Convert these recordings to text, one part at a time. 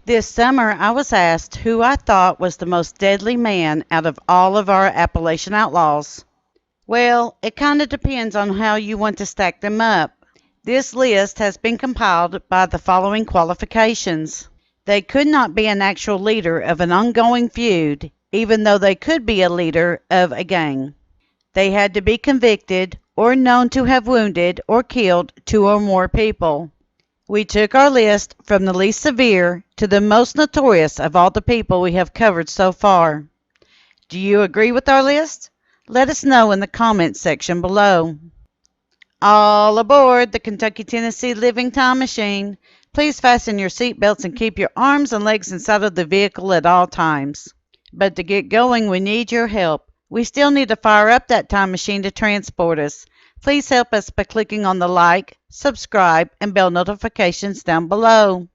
This summer, I was asked who I thought was the most deadly man out of all of our Appalachian outlaws. Well, it kind of depends on how you want to stack them up. This list has been compiled by the following qualifications. They could not be an actual leader of an ongoing feud, even though they could be a leader of a gang. They had to be convicted or known to have wounded or killed two or more people. We took our list from the least severe to the most notorious of all the people we have covered so far. Do you agree with our list? Let us know in the comments section below. All aboard the Kentucky-Tennessee Living Time Machine. Please fasten your seatbelts and keep your arms and legs inside of the vehicle at all times. But to get going, we need your help. We still need to fire up that time machine to transport us. Please help us by clicking on the like, subscribe, and bell notifications down below.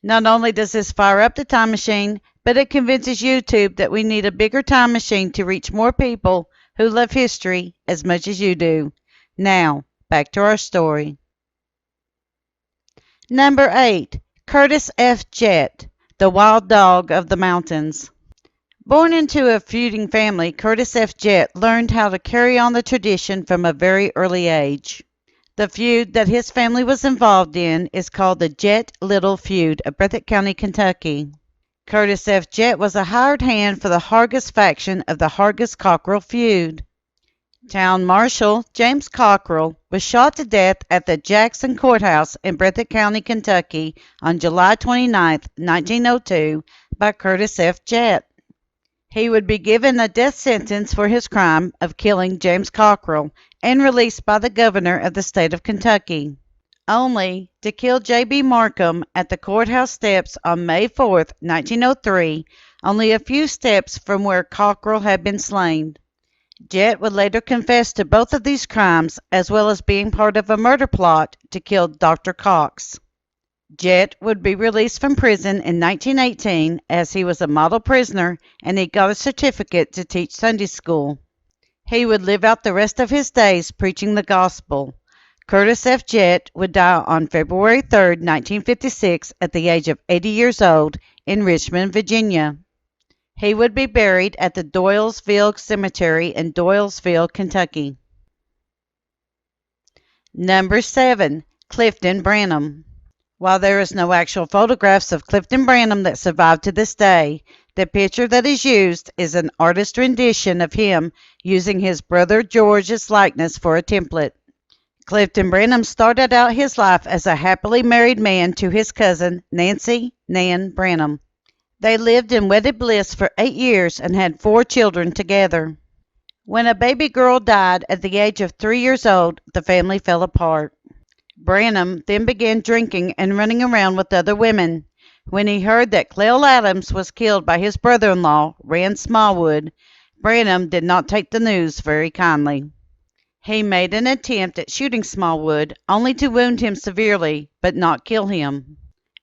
Not only does this fire up the time machine, but it convinces YouTube that we need a bigger time machine to reach more people who love history as much as you do. Now, back to our story. Number 8. Curtis F. Jett, the wild dog of the mountains. Born into a feuding family, Curtis F. Jett learned how to carry on the tradition from a very early age. The feud that his family was involved in is called the Jett Little Feud of Breathitt County, Kentucky. Curtis F. Jett was a hired hand for the Hargis faction of the Hargis-Cockrell feud. Town Marshal James Cockrell was shot to death at the Jackson Courthouse in Breathitt County, Kentucky on July 29, 1902 by Curtis F. Jett. He would be given a death sentence for his crime of killing James Cockrell and released by the governor of the state of Kentucky, only to kill J.B. Markham at the courthouse steps on May 4, 1903, only a few steps from where Cockrell had been slain. Jett would later confess to both of these crimes, as well as being part of a murder plot to kill Dr. Cox. Jett would be released from prison in 1918 as he was a model prisoner and he got a certificate to teach Sunday school. He would live out the rest of his days preaching the gospel. Curtis F. Jett would die on February 3, 1956 at the age of 80 years old in Richmond, Virginia. He would be buried at the Doylesville Cemetery in Doylesville, Kentucky. Number 7. Clifton Branham. While there is no actual photographs of Clifton Branham that survive to this day, the picture that is used is an artist rendition of him using his brother George's likeness for a template. Clifton Branham started out his life as a happily married man to his cousin Nancy Nan Branham. They lived in wedded bliss for 8 years and had 4 children together. When a baby girl died at the age of 3 years old, the family fell apart. Branham then began drinking and running around with other women. When he heard that Clell Adams was killed by his brother-in-law, Rand Smallwood, Branham did not take the news very kindly. He made an attempt at shooting Smallwood, only to wound him severely, but not kill him.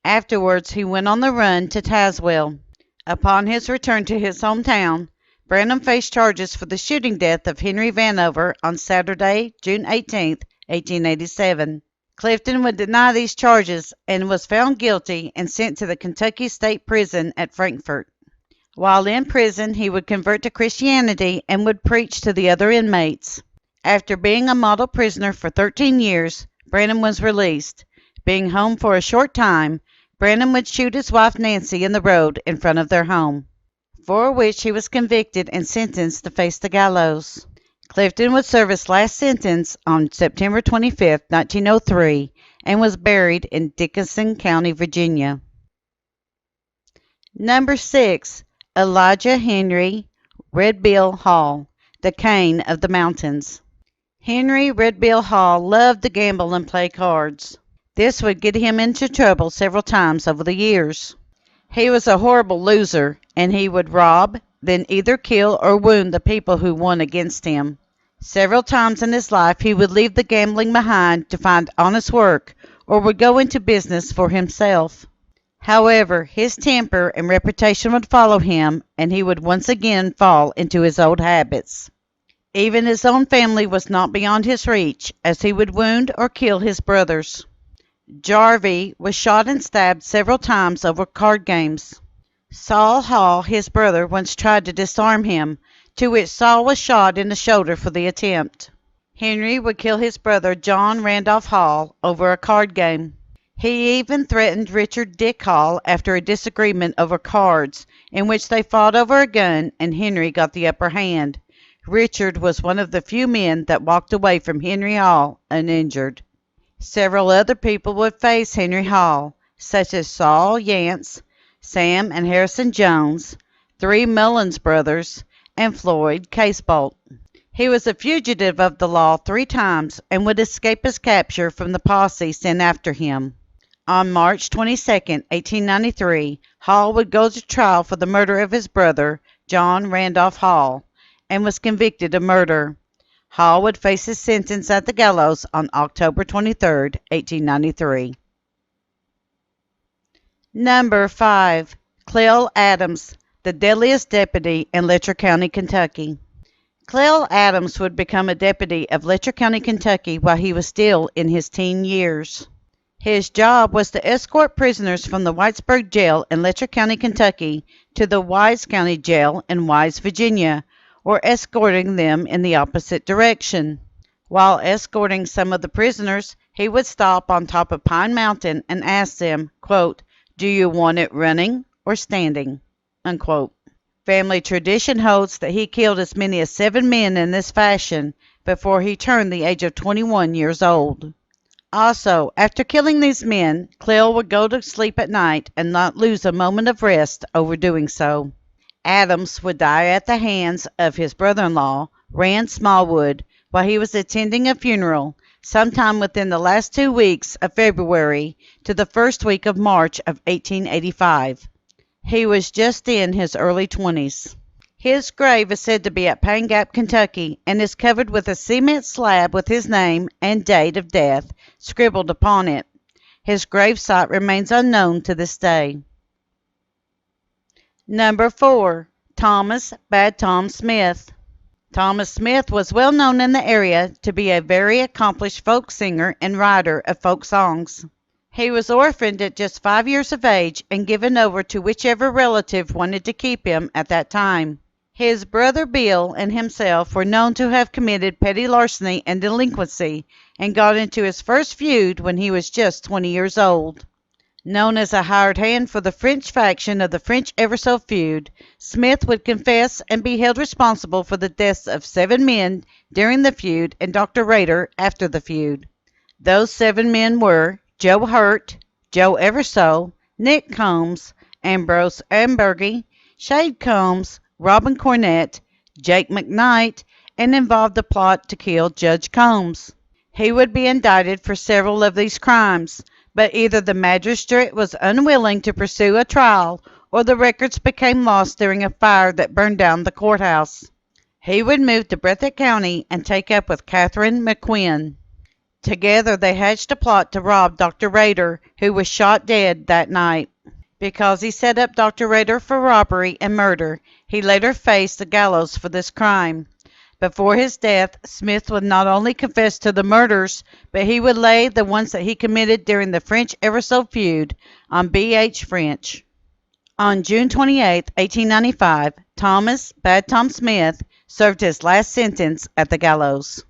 Afterwards, he went on the run to Tazewell. Upon his return to his hometown, Branham faced charges for the shooting death of Henry Vanover on Saturday, June 18, 1887. Clifton would deny these charges and was found guilty and sent to the Kentucky State Prison at Frankfort. While in prison, he would convert to Christianity and would preach to the other inmates. After being a model prisoner for 13 years, Branham was released. Being home for a short time, Branham would shoot his wife Nancy in the road in front of their home, for which he was convicted and sentenced to face the gallows. Clifton would serve his last sentence on September 25, 1903, and was buried in Dickinson County, Virginia. Number 6. Elijah Henry Red Bill Hall, the Cain of the mountains. Henry Red Bill Hall loved to gamble and play cards. This would get him into trouble several times over the years. He was a horrible loser, and he would rob, then either kill or wound the people who won against him. Several times in his life he would leave the gambling behind to find honest work or would go into business for himself. However, his temper and reputation would follow him, and he would once again fall into his old habits. Even his own family was not beyond his reach, as he would wound or kill his brothers. Jarvie was shot and stabbed several times over card games. Saul Hall, his brother, once tried to disarm him, to which Saul was shot in the shoulder for the attempt. Henry would kill his brother John Randolph Hall over a card game. He even threatened Richard Dick Hall after a disagreement over cards, in which they fought over a gun and Henry got the upper hand. Richard was one of the few men that walked away from Henry Hall uninjured. Several other people would face Henry Hall, such as Saul Yance, Sam and Harrison Jones, 3 Mullins brothers, and Floyd Casebolt. He was a fugitive of the law 3 times and would escape his capture from the posse sent after him. On March 22, 1893, Hall would go to trial for the murder of his brother, John Randolph Hall, and was convicted of murder. Hall would face his sentence at the gallows on October 23, 1893. Number 5. Clell Adams, the deadliest deputy in Letcher County, Kentucky. Clell Adams would become a deputy of Letcher County, Kentucky while he was still in his teen years. His job was to escort prisoners from the Whitesburg Jail in Letcher County, Kentucky to the Wise County Jail in Wise, Virginia, or escorting them in the opposite direction. While escorting some of the prisoners, he would stop on top of Pine Mountain and ask them, quote, "Do you want it running or standing?" Unquote. Family tradition holds that he killed as many as 7 men in this fashion before he turned the age of 21 years old. Also, after killing these men, Clell would go to sleep at night and not lose a moment of rest over doing so. Adams would die at the hands of his brother-in-law, Rand Smallwood, while he was attending a funeral sometime within the last 2 weeks of February to the first week of March of 1885. He was just in his early 20s. His grave is said to be at Pine Gap, Kentucky, and is covered with a cement slab with his name and date of death scribbled upon it. His grave site remains unknown to this day. Number 4. Thomas Bad Tom Smith. Thomas Smith was well known in the area to be a very accomplished folk singer and writer of folk songs. He was orphaned at just 5 years of age and given over to whichever relative wanted to keep him at that time. His brother Bill and himself were known to have committed petty larceny and delinquency and got into his first feud when he was just 20 years old. Known as a hired hand for the French faction of the French Ever-So feud, Smith would confess and be held responsible for the deaths of 7 men during the feud and Dr. Rader after the feud. Those 7 men were Joe Hurt, Joe Ever-So, Nick Combs, Ambrose Ambergy, Shade Combs, Robin Cornett, Jake McKnight, and involved a plot to kill Judge Combs. He would be indicted for several of these crimes, but either the magistrate was unwilling to pursue a trial or the records became lost during a fire that burned down the courthouse. He would move to Breathitt County and take up with Catherine McQuinn. Together they hatched a plot to rob Dr. Rader, who was shot dead that night. Because he set up Dr. Rader for robbery and murder, he later faced the gallows for this crime. Before his death, Smith would not only confess to the murders, but he would lay the ones that he committed during the French Ever-So feud on B.H. French. On June 28, 1895, Thomas Bad Tom Smith served his last sentence at the gallows.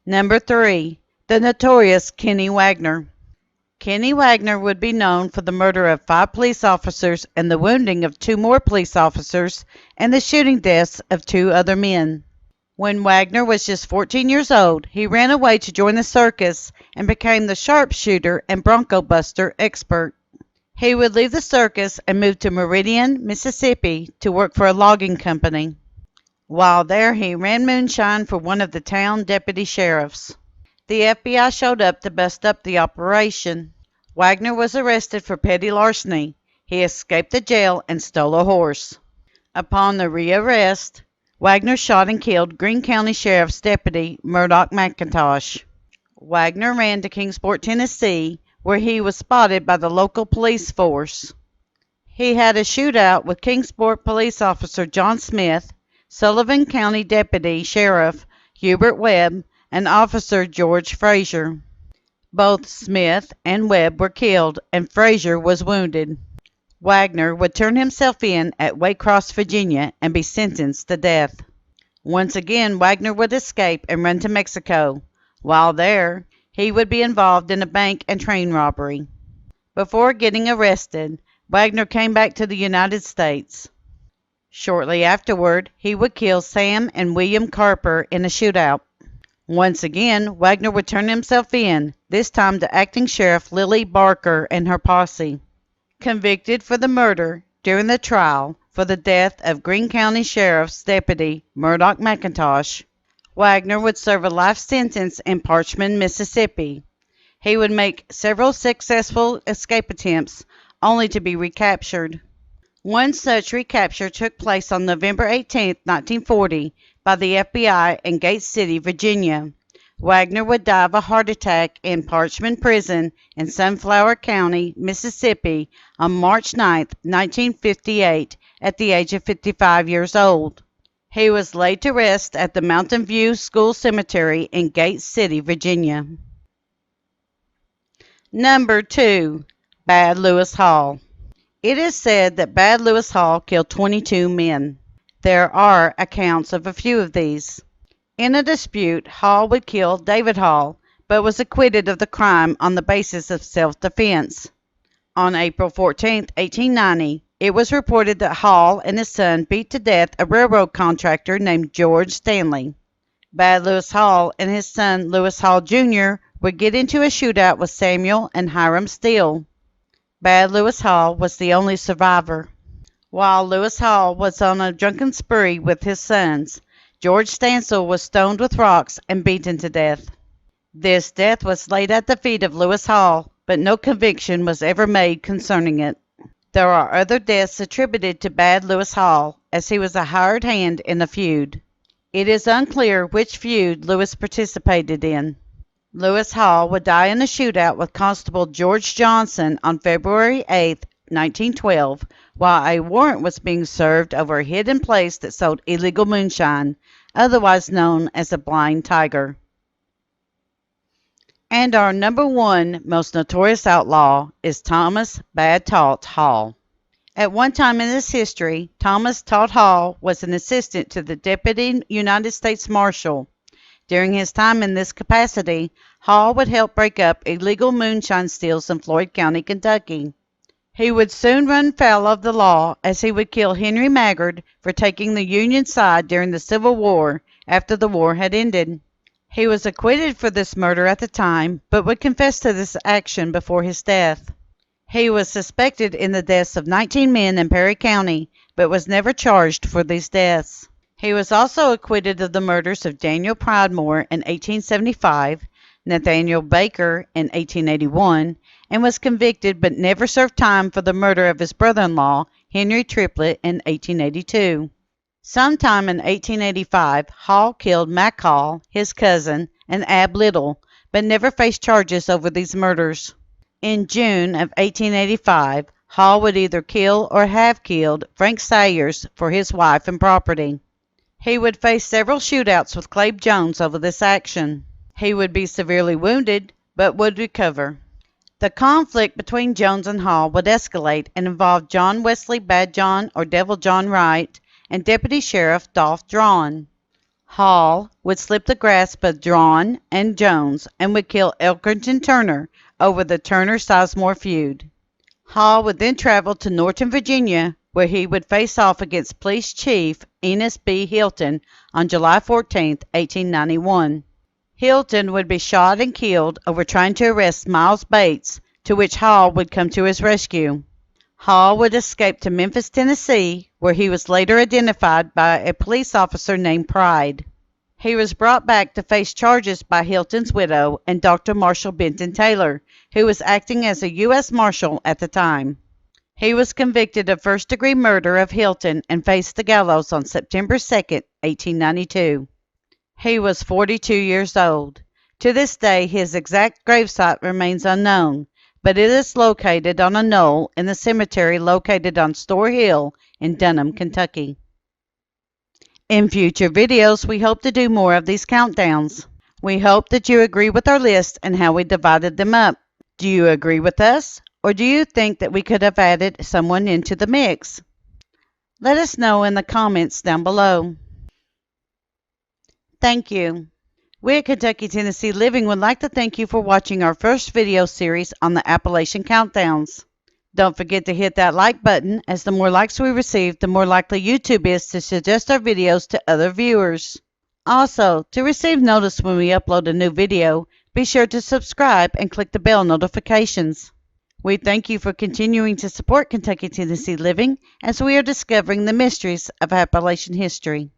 Number 3. The notorious Kinnie Wagner. Kinnie Wagner would be known for the murder of 5 police officers and the wounding of 2 more police officers and the shooting deaths of 2 other men. When Wagner was just 14 years old, he ran away to join the circus and became the sharpshooter and bronco buster expert. He would leave the circus and move to Meridian, Mississippi to work for a logging company. While there, he ran moonshine for one of the town deputy sheriffs. The FBI showed up to bust up the operation. Wagner was arrested for petty larceny. He escaped the jail and stole a horse. Upon the rearrest, Wagner shot and killed Greene County Sheriff's deputy Murdoch McIntosh. Wagner ran to Kingsport, Tennessee, where he was spotted by the local police force. He had a shootout with Kingsport police officer John Smith, Sullivan County Deputy Sheriff Hubert Webb, and Officer George Frazier. Both Smith and Webb were killed, and Frazier was wounded. Wagner would turn himself in at Waycross, Virginia, and be sentenced to death. Once again, Wagner would escape and run to Mexico. While there, he would be involved in a bank and train robbery. Before getting arrested, Wagner came back to the United States. Shortly afterward, he would kill Sam and William Carper in a shootout. Once again, Wagner would turn himself in, this time to Acting Sheriff Lily Barker and her posse. Convicted for the murder during the trial for the death of Greene County Sheriff's Deputy Murdoch McIntosh, Wagner would serve a life sentence in Parchman, Mississippi. He would make several successful escape attempts, only to be recaptured. One such recapture took place on November 18, 1940, by the FBI in Gate City, Virginia. Wagner would die of a heart attack in Parchman Prison in Sunflower County, Mississippi, on March 9, 1958, at the age of 55 years old. He was laid to rest at the Mountain View School Cemetery in Gate City, Virginia. Number 2. Bad Lewis Hall. It is said that Bad Lewis Hall killed 22 men. There are accounts of a few of these. In a dispute, Hall would kill David Hall, but was acquitted of the crime on the basis of self-defense. On April 14, 1890, it was reported that Hall and his son beat to death a railroad contractor named George Stanley. Bad Lewis Hall and his son Lewis Hall Jr. would get into a shootout with Samuel and Hiram Steele. Bad Lewis Hall was the only survivor. While Lewis Hall was on a drunken spree with his sons, George Stansel was stoned with rocks and beaten to death. This death was laid at the feet of Lewis Hall, but no conviction was ever made concerning it. There are other deaths attributed to Bad Lewis Hall, as he was a hired hand in a feud. It is unclear which feud Lewis participated in. Lewis Hall would die in a shootout with Constable George Johnson on February 8, 1912, while a warrant was being served over a hidden place that sold illegal moonshine, otherwise known as a Blind Tiger. And our number 1 most notorious outlaw is Thomas Bad Talt Hall. At one time in this history, Thomas Talt Hall was an assistant to the Deputy United States Marshal. During his time in this capacity, Hall would help break up illegal moonshine steals in Floyd County, Kentucky. He would soon run foul of the law, as he would kill Henry Maggard for taking the Union side during the Civil War after the war had ended. He was acquitted for this murder at the time, but would confess to this action before his death. He was suspected in the deaths of 19 men in Perry County, but was never charged for these deaths. He was also acquitted of the murders of Daniel Pridemore in 1875, Nathaniel Baker in 1881, and was convicted but never served time for the murder of his brother-in-law, Henry Triplett, in 1882. Sometime in 1885, Hall killed Mac Hall, his cousin, and Ab Little, but never faced charges over these murders. In June of 1885, Hall would either kill or have killed Frank Sayers for his wife and property. He would face several shootouts with Clabe Jones over this action. He would be severely wounded, but would recover. The conflict between Jones and Hall would escalate and involve John Wesley Bad John or Devil John Wright and Deputy Sheriff Dolph Drawn. Hall would slip the grasp of Drawn and Jones and would kill Elkerton Turner over the Turner-Sizemore feud. Hall would then travel to Norton, Virginia, where he would face off against Police Chief Enos B. Hilton on July 14, 1891. Hilton would be shot and killed over trying to arrest Miles Bates, to which Hall would come to his rescue. Hall would escape to Memphis, Tennessee, where he was later identified by a police officer named Pride. He was brought back to face charges by Hilton's widow and Dr. Marshall Benton Taylor, who was acting as a U.S. Marshal at the time. He was convicted of first-degree murder of Hilton and faced the gallows on September 2, 1892. He was 42 years old. To this day, his exact gravesite remains unknown, but it is located on a knoll in the cemetery located on Store Hill in Dunham, Kentucky. In future videos, we hope to do more of these countdowns. We hope that you agree with our list and how we divided them up. Do you agree with us, or do you think that we could have added someone into the mix? Let us know in the comments down below. Thank you. We at Kentucky, Tennessee Living would like to thank you for watching our first video series on the Appalachian Countdowns. Don't forget to hit that like button, as the more likes we receive, the more likely YouTube is to suggest our videos to other viewers. Also, to receive notice when we upload a new video, be sure to subscribe and click the bell notifications. We thank you for continuing to support Kentucky, Tennessee Living as we are discovering the mysteries of Appalachian history.